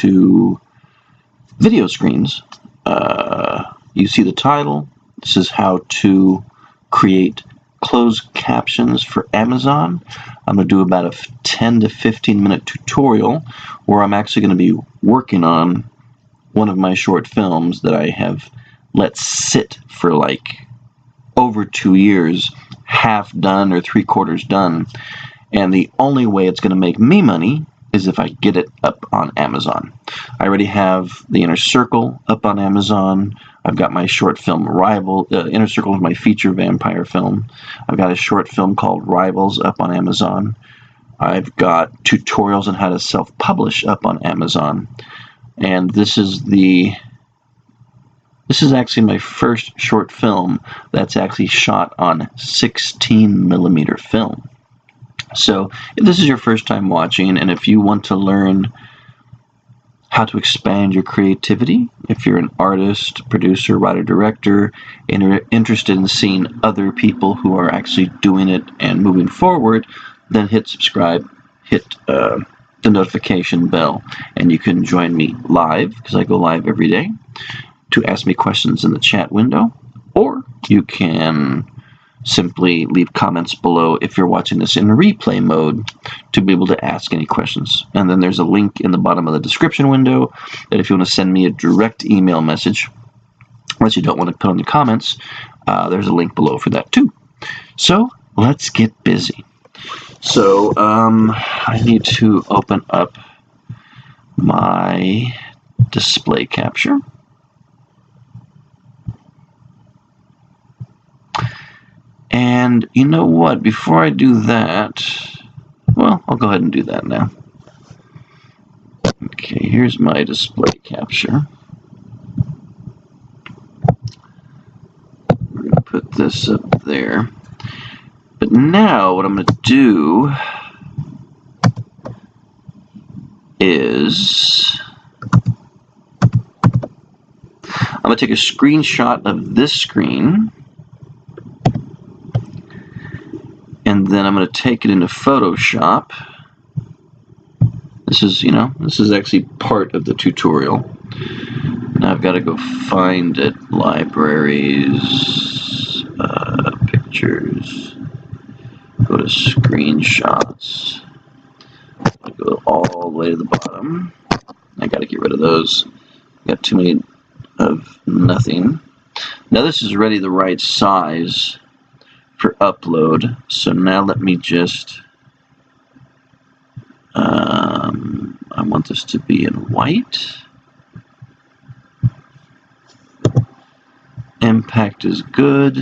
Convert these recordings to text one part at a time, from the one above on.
to video screens. You see the title. This is how to create closed captions for Amazon. I'm going to do about a 10 to 15 minute tutorial where I'm actually going to be working on one of my short films that I have let sit for like over 2 years, half done or 3/4 done. And the only way it's going to make me money is if I get it up on Amazon. I already have The Inner Circle up on Amazon. I've got my short film Rival. Inner Circle is my feature vampire film. I've got a short film called Rivals up on Amazon. I've got tutorials on how to self-publish up on Amazon. And this is actually my first short film that's actually shot on 16mm film. So if this is your first time watching, and if you want to learn how to expand your creativity, if you're an artist, producer, writer, director, and you're interested in seeing other people who are actually doing it and moving forward, then hit subscribe, hit the notification bell, and you can join me live, because I go live every day, to ask me questions in the chat window, or you can simply leave comments below if you're watching this in replay mode to be able to ask any questions. And then there's a link in the bottom of the description window that if you want to send me a direct email message, unless you don't want to put on the comments, there's a link below for that too. So let's get busy. So I need to open up my display capture. And you know what? Before I do that, well, I'll go ahead and do that now. Okay, here's my display capture. We're going to put this up there. But now what I'm going to do is I'm going to take a screenshot of this screen, and then I'm going to take it into Photoshop. This is actually part of the tutorial. Now I've got to go find it. Libraries, pictures, go to screenshots. I go all the way to the bottom. I got to get rid of those. Got too many of nothing. Now this is already the right size for upload. So now let me just I want this to be in white. Impact is good.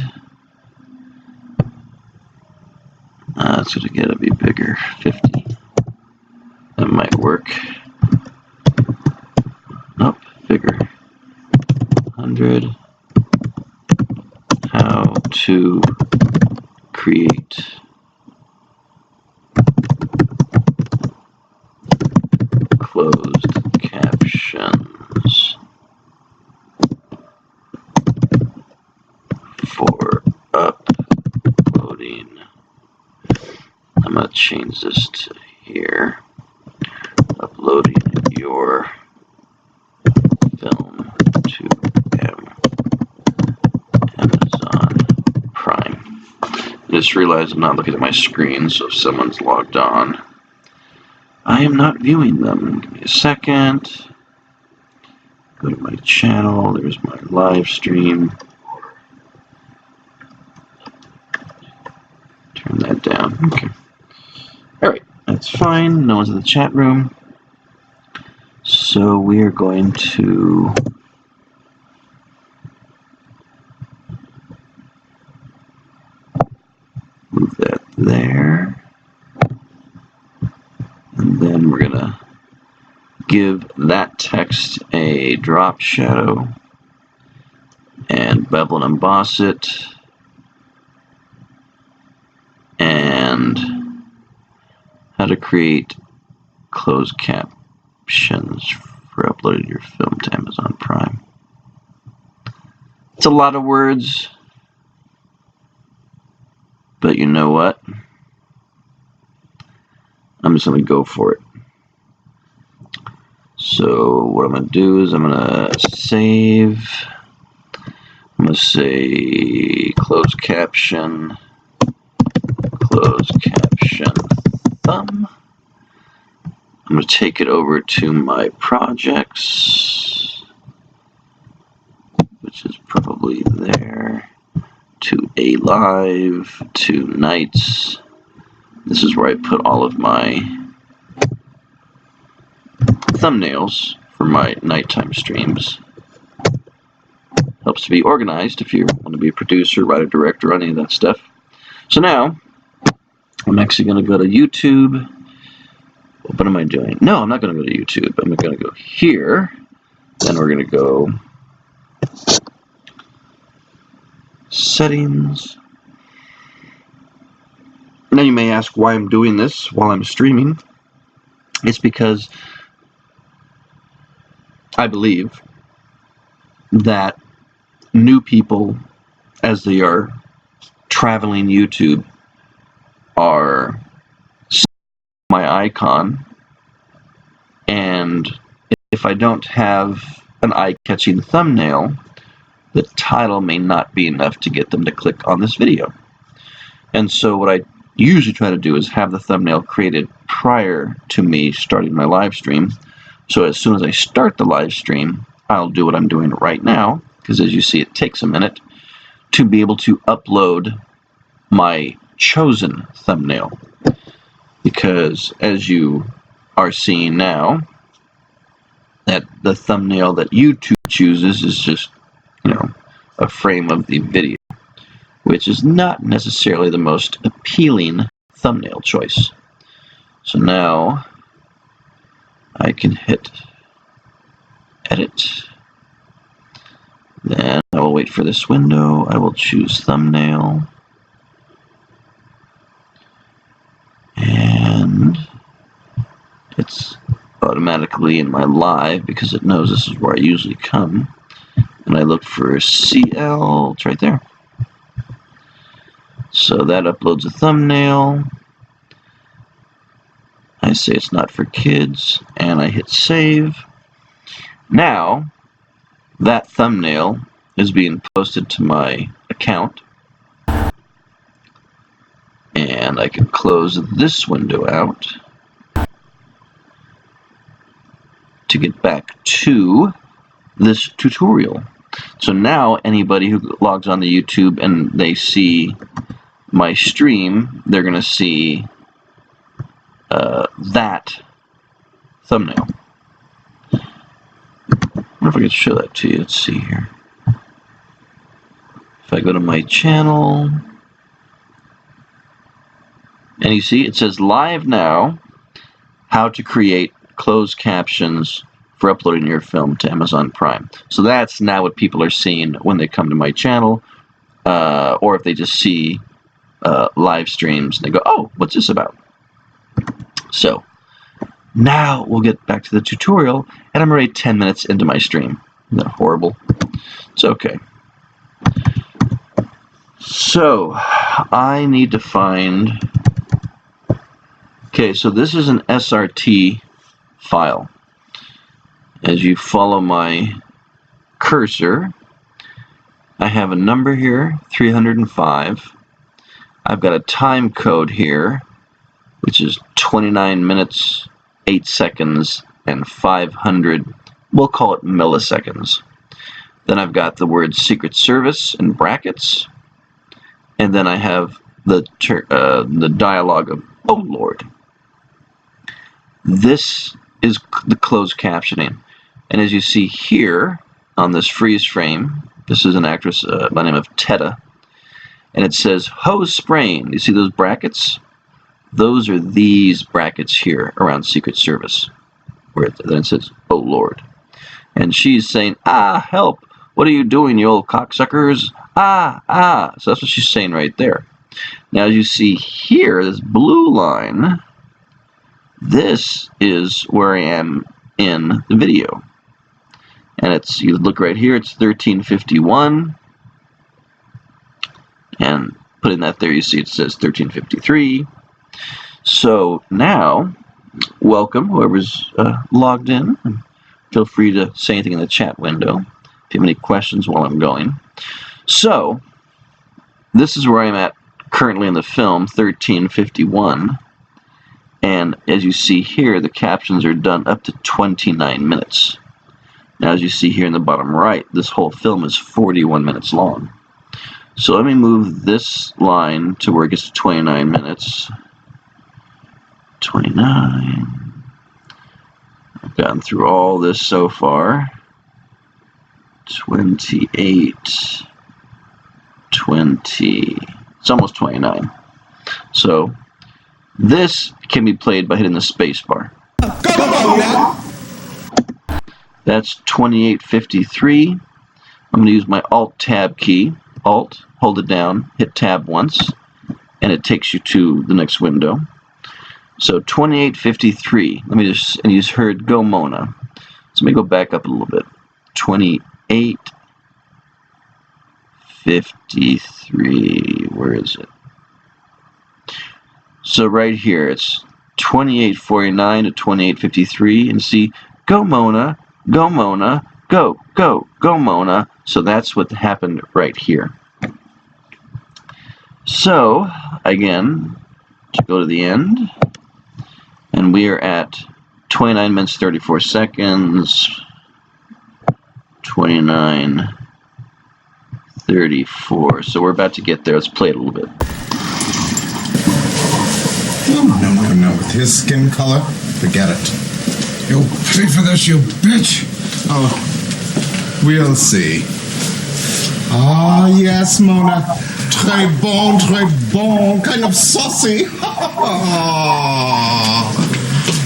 It's going to get to be bigger, 50. That might work. Nope, bigger. 100. How to create closed captions for uploading. I'm going to change this to here. Uploading your film to Amazon Prime. I just realized I'm not looking at my screen, so if someone's logged on, I am not viewing them. Give me a second. Go to my channel. There's my live stream. Turn that down. Okay. Alright, that's fine. No one's in the chat room. So we are going to move that there. And then we're going to give that text a drop shadow and bevel and emboss it. And how to create closed captions for uploading your film to Amazon Prime. It's a lot of words, but you know what? I'm just going to go for it. So what I'm going to do is I'm going to save. I'm going to say close caption thumb. I'm going to take it over to my projects, which is probably there, to A Live, to Nights. This is where I put all of my thumbnails for my nighttime streams. Helps to be organized if you want to be a producer, writer, director, any of that stuff. So now, I'm actually going to go to YouTube. What am I doing? No, I'm not going to go to YouTube. I'm going to go here. Then we're going to go Settings. Now you may ask why I'm doing this while I'm streaming. It's because I believe that new people, as they are traveling YouTube, are seeing my icon, and if I don't have an eye-catching thumbnail, the title may not be enough to get them to click on this video. And so what I usually try to do is have the thumbnail created prior to me starting my live stream. So as soon as I start the live stream, I'll do what I'm doing right now, because as you see, it takes a minute to be able to upload my chosen thumbnail. Because as you are seeing now, that the thumbnail that YouTube chooses is just, a frame of the video, which is not necessarily the most appealing thumbnail choice. So now I can hit edit. Then I will wait for this window. I will choose thumbnail. And it's automatically in my live because it knows this is where I usually come. And I look for CL. It's right there. So that uploads a thumbnail. I say it's not for kids, and I hit save. Now, that thumbnail is being posted to my account. And I can close this window out to get back to this tutorial. So now anybody who logs on to YouTube and they see my stream, they're going to see that thumbnail. I wonder if I can show that to you. Let's see here. If I go to my channel, and you see it says live now, how to create closed captions for uploading your film to Amazon Prime. So that's now what people are seeing when they come to my channel, or if they just see live streams and they go, oh, what's this about? So now we'll get back to the tutorial, and I'm already 10 minutes into my stream. Isn't that horrible? It's okay. So I need to find... Okay, so this is an SRT file. As you follow my cursor, I have a number here, 305. I've got a time code here, which is 29 minutes, 8 seconds, and 500, we'll call it milliseconds. Then I've got the word Secret Service in brackets, and then I have the dialogue of, oh Lord. This is the closed captioning. And as you see here on this freeze frame, this is an actress by the name of Tetta, and it says hose spraying. You see those brackets? Those are these brackets here around Secret Service, where then it says, oh Lord. And she's saying, ah, help, what are you doing, you old cocksuckers? Ah, ah. So that's what she's saying right there. Now as you see here, this blue line, this is where I am in the video. And it's, you look right here, it's 1351. And putting that there, you see it says 1353. So now, welcome, whoever's logged in. Feel free to say anything in the chat window if you have any questions while I'm going. So, this is where I'm at currently in the film, 13:51. And as you see here, the captions are done up to 29 minutes. Now, as you see here in the bottom right, this whole film is 41 minutes long. So let me move this line to where it gets to 29 minutes. 29. I've gotten through all this so far. 28. 20. It's almost 29. So this can be played by hitting the space bar. That's 28:53. I'm going to use my Alt-Tab key. Alt, hold it down, hit Tab once, and it takes you to the next window. So 28:53. Let me just, and you just heard Go Mona. So let me go back up a little bit. 28:53. Where is it? So right here, it's 28:49 to 28:53, and see, Go Mona, Go Mona, go, go, go Mona. So that's what happened right here. So, again, to go to the end, and we are at 29 minutes 34 seconds, 29:34. So we're about to get there. Let's play it a little bit. No, with his skin color, forget it. You'll pay for this, you bitch! Oh, we'll see. Ah, yes, Mona. Très bon, kind of saucy.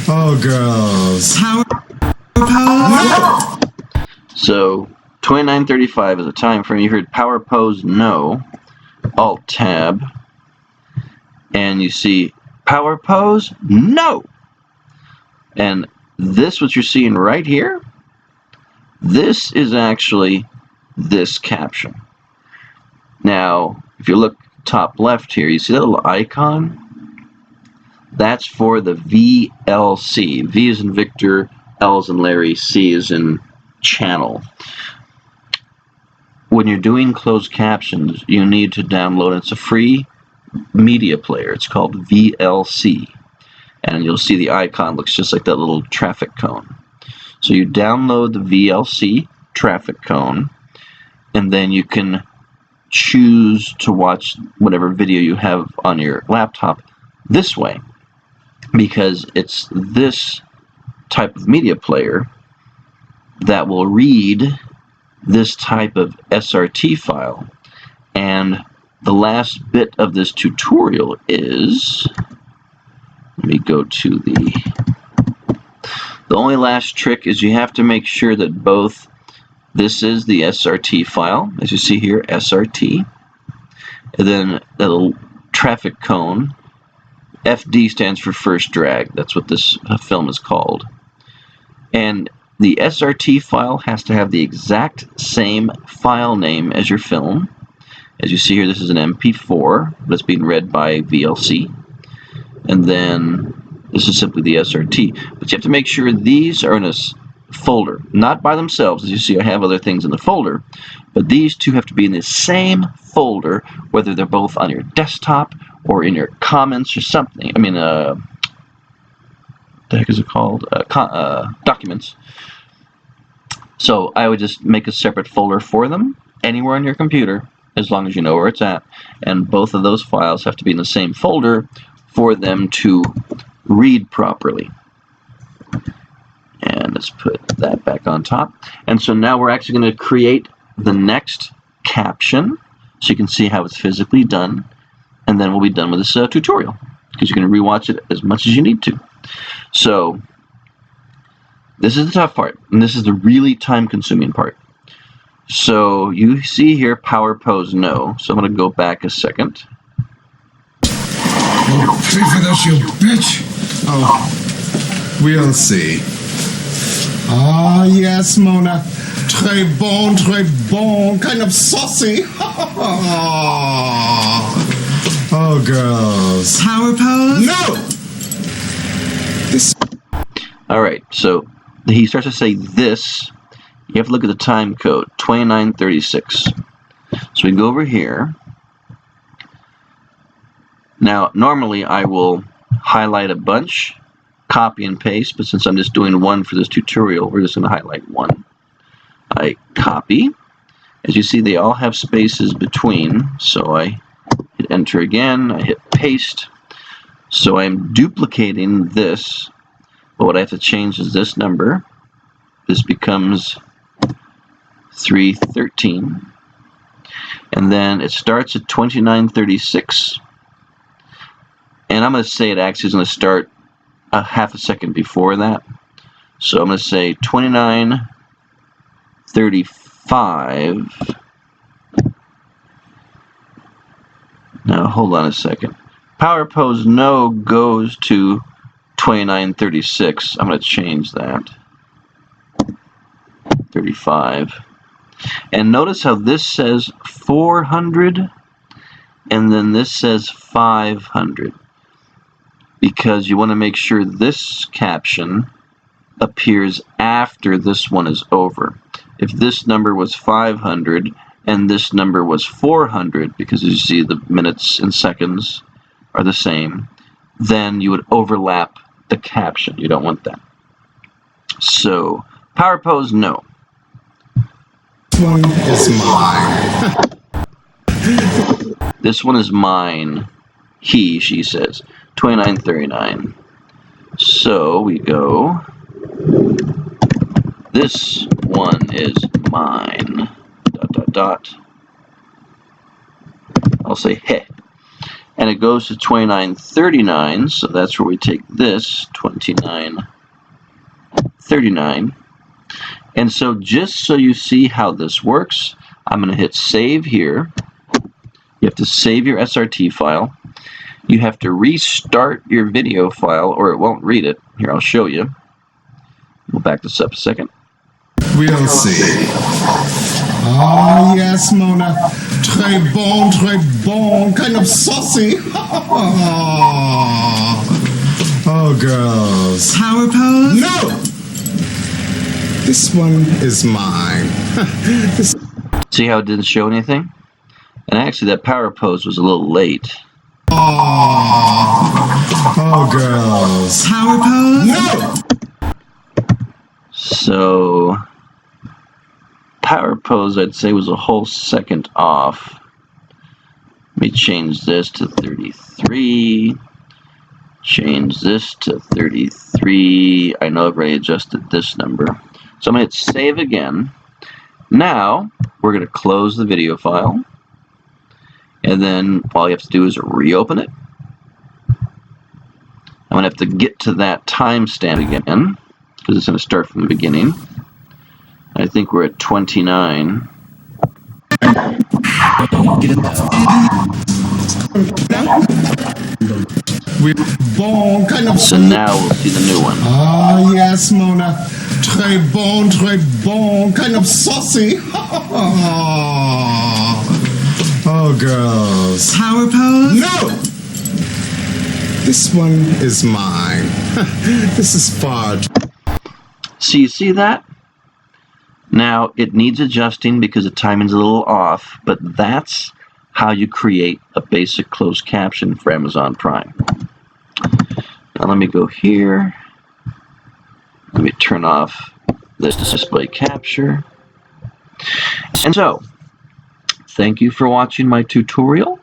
Oh, girls. So, 29:35 is a time frame. You heard Power Pose No, Alt-Tab, and you see Power Pose No! And this, what you're seeing right here, this is actually this caption. Now, if you look top left here, you see that little icon? That's for the VLC. V is in Victor, L is in Larry, C is in channel. When you're doing closed captions, you need to download it. It's a free media player. It's called VLC. And you'll see the icon looks just like that little traffic cone. So you download the VLC traffic cone, and then you can choose to watch whatever video you have on your laptop this way, because it's this type of media player that will read this type of SRT file. And the last bit of this tutorial is, let me go to the only last trick is you have to make sure that both, this is the SRT file, as you see here, SRT, and then the little traffic cone, FD stands for first drag. That's what this film is called. And the SRT file has to have the exact same file name as your film. As you see here, this is an MP4 that's being read by VLC. And then this is simply the SRT. But you have to make sure these are in a folder, not by themselves. As you see, I have other things in the folder, but these two have to be in the same folder, whether they're both on your desktop or in your comments or something. I mean, what the heck is it called? Documents. So I would just make a separate folder for them anywhere on your computer, as long as you know where it's at. And both of those files have to be in the same folder for them to read properly. And let's put that back on top. And so now we're actually going to create the next caption, so you can see how it's physically done. And then we'll be done with this tutorial, because you're going to rewatch it as much as you need to. So this is the tough part, and this is the really time-consuming part. So you see here, Power Pose No. So I'm going to go back a second. You'll pay for this, you bitch! Oh, we'll see. Ah, yes, Mona. Très bon, kind of saucy. Oh, girls. Power Pose? No! Alright, so he starts to say this, you have to look at the time code, 2936. So we go over here. Now, normally I will highlight a bunch, copy and paste, but since I'm just doing one for this tutorial, we're just going to highlight one. I copy. As you see, they all have spaces between, so I hit enter again, I hit paste. So I'm duplicating this, but what I have to change is this number. This becomes 313. And then it starts at 2936. And I'm going to say it actually is going to start a half a second before that. So I'm going to say 2935. Now hold on a second. Power pose no goes to 2936. I'm going to change that. 35. And notice how this says 400 and then this says 500. Because you want to make sure this caption appears after this one is over. If this number was 500 and this number was 400, because as you see the minutes and seconds are the same, then you would overlap the caption. You don't want that. So, power pose, no. This one is mine. This one is mine. He, she says. 2939. So we go. This one is mine. ... I'll say he. And it goes to 2939, so that's where we take this, 2939. And so just so you see how this works, I'm going to hit save here. You have to save your SRT file. You have to restart your video file or it won't read it. Here, I'll show you. We'll back this up a second. We'll see. Oh, yes, Mona. Très bon, kind of saucy. Oh, girls. Power pose? No! This one is mine. See how it didn't show anything? And actually, that power pose was a little late. Oh, girls. Power pose? No! So, power pose, I'd say, was a whole second off. Let me change this to 33. Change this to 33. I know I've already adjusted this number. So I'm going to hit save again. Now, we're going to close the video file. And then all you have to do is reopen it. I'm going to have to get to that timestamp again, because it's going to start from the beginning. I think we're at 29. We're bon, kind of. So now we'll see the new one. Oh, yes, Mona. Très bon, kind of saucy. Oh, girls. Power pose? No! This one is mine. This is far. So you see that? Now, it needs adjusting because the timing's a little off, but that's how you create a basic closed caption for Amazon Prime. Now let me go here. Let me turn off this display capture. And so, thank you for watching my tutorial.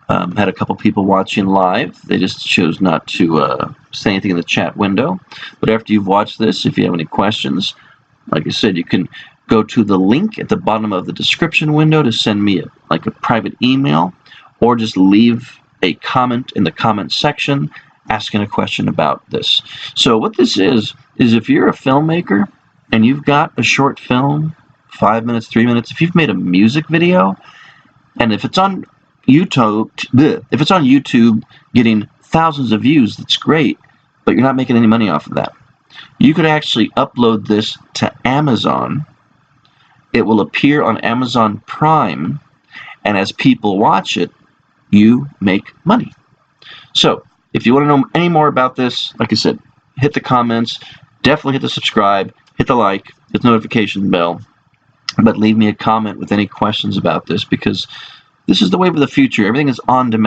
Had a couple people watching live. They just chose not to say anything in the chat window. But after you've watched this, if you have any questions, like I said, you can go to the link at the bottom of the description window to send me a private email, or just leave a comment in the comment section asking a question about this. So what this is if you're a filmmaker and you've got a short film, 5 minutes, 3 minutes, if you've made a music video, and if it's on YouTube, getting thousands of views, that's great, but you're not making any money off of that. You could actually upload this to Amazon. It will appear on Amazon Prime, and as people watch it, you make money. So, if you want to know any more about this, like I said, hit the comments, definitely hit the subscribe, hit the like, hit the notification bell, but leave me a comment with any questions about this, because this is the wave of the future. Everything is on demand.